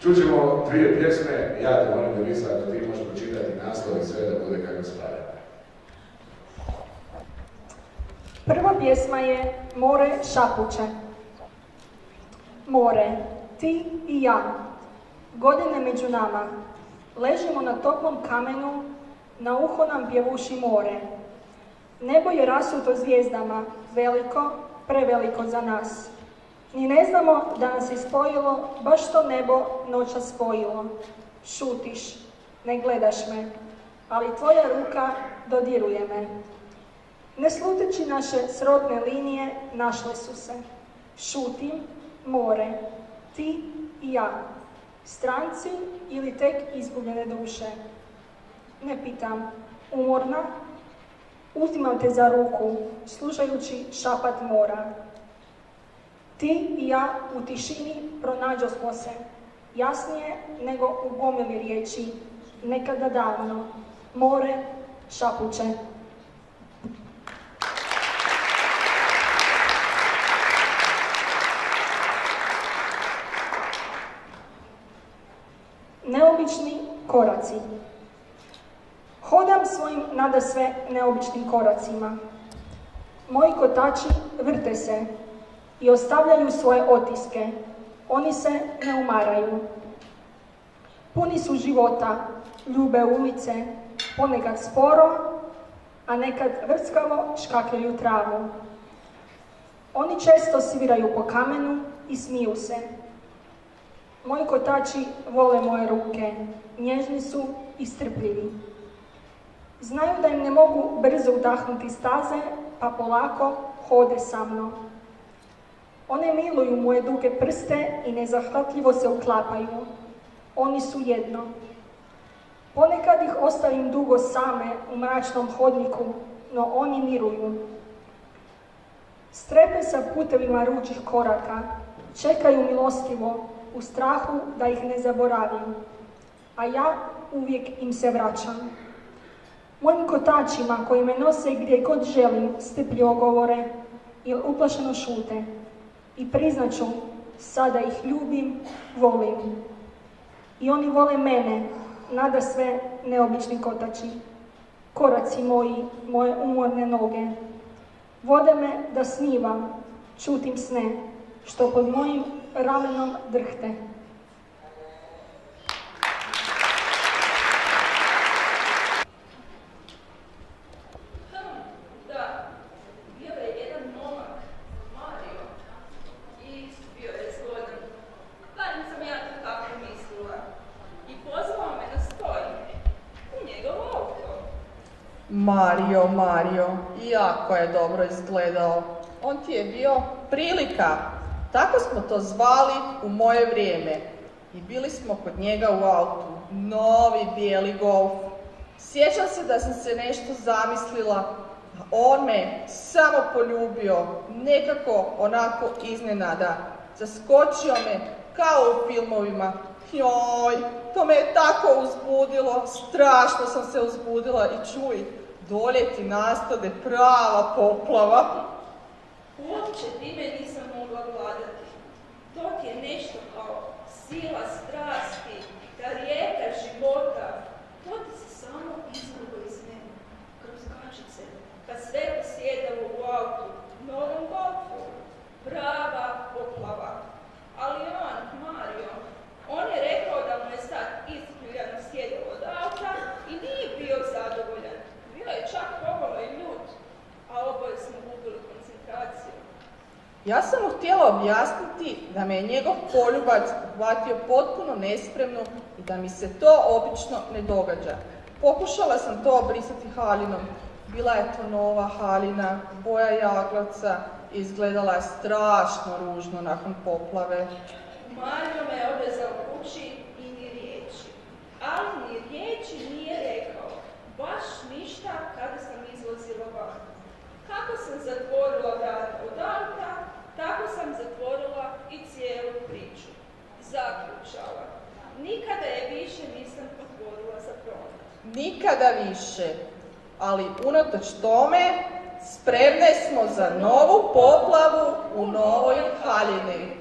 Čućemo dvije pjesme, ja te molim Elisa, ako ti možeš pročitati naslov i sve da bude kako spada. Prva pjesma je More šapuće. More, ti i ja, godine među nama, ležimo na toplom kamenu, na uho nam pjevuši more. Nebo je rasuto zvijezdama, veliko, preveliko za nas. Ni ne znamo da nas je spojilo, baš to nebo noćas spojilo. Šutiš, ne gledaš me, ali tvoja ruka dodiruje me. Ne sluteći naše srodne linije, našle su se. Šutim, more, ti i ja, stranci ili tek izgubljene duše. Ne pitam, umorna? Uzimam te za ruku, slušajući šapat mora. Ti i ja u tišini pronađosmo se, jasnije nego u gomili riječi, nekada davno, more šapuće. Neobični koraci. Hodam svojim nadasve neobičnim koracima. Moji kotači vrte se i ostavljaju svoje otiske. Oni se ne umaraju. Puni su života, ljube ulice, ponekad sporo, a nekad vrckavo škakljaju travu. Oni često sviraju po kamenu i smiju se. Moji kotači vole moje ruke, nježni su i strpljivi. Znaju da im ne mogu brzo udahnuti staze, pa polako hode sa mnom. One miluju moje duge prste i nezahvatljivo se uklapaju. Oni su jedno. Ponekad ih ostavim dugo same u mračnom hodniku, no oni miruju. Strepe sa putevima ručih koraka, čekaju milostivo, u strahu da ih ne zaboravim, a ja uvijek im se vraćam. Mojim kotačima koji me nose gdje god želim strpljivo govore ili uplašeno šute. I priznaću, sada ih ljubim, volim. I oni vole mene, nadasve neobični kotači. Koraci moji, moje umorne noge. Vode me da snivam, čutim sne, što pod mojim ramenom drhte. Da, bio je jedan momak, Mario, i bio je zgodan. Barem sam ja to tako mislila. I pozvao me da stojim u njegov auto. Mario, jako je dobro izgledao. On ti je bio prilika. Tako smo to zvali u moje vrijeme. I bili smo kod njega u autu. Novi bijeli Golf. Sjećam se da sam se nešto zamislila, a on me samo poljubio, nekako onako iznenada. Zaskočio me kao u filmovima. Joj, to me je tako uzbudilo, strašno sam se uzbudila i čuj, dolje ti nastade prava poplava. Uopće time nisam mogla vladati. To ti je nešto kao sila strasti, ta rijeka života. To ti se samo izgubo iz mene, kroz kačice, kad sve posjedalo u autu, novom Golfu. Prava poplava. Ali Mario, on je rekao da mu je sad ispljuljano sjedalo od auta i nije bio zadovoljan. Bio je čak pomalo i ljut, a oboje smo gubili koncentraciju. Ja sam mu htjela objasniti da me je njegov poljubac uhvatio potpuno nespremno i da mi se to obično ne događa. Pokušala sam to obrisati halinom. Bila je to nova halina, boja jaglaca, izgledala je strašno ružno nakon poplave. Mario me je odvezao kući i ni riječi. Ali ni riječi nije rekao. Baš ništa kada sam izlazila van. Kako sam zatvorila vrata od auta, tako sam zatvorila i cijelu priču. Zaključala. Nikada je više nisam otvorila za promet. Nikada više. Ali unatoč tome, spremne smo za novu poplavu u novoj haljini.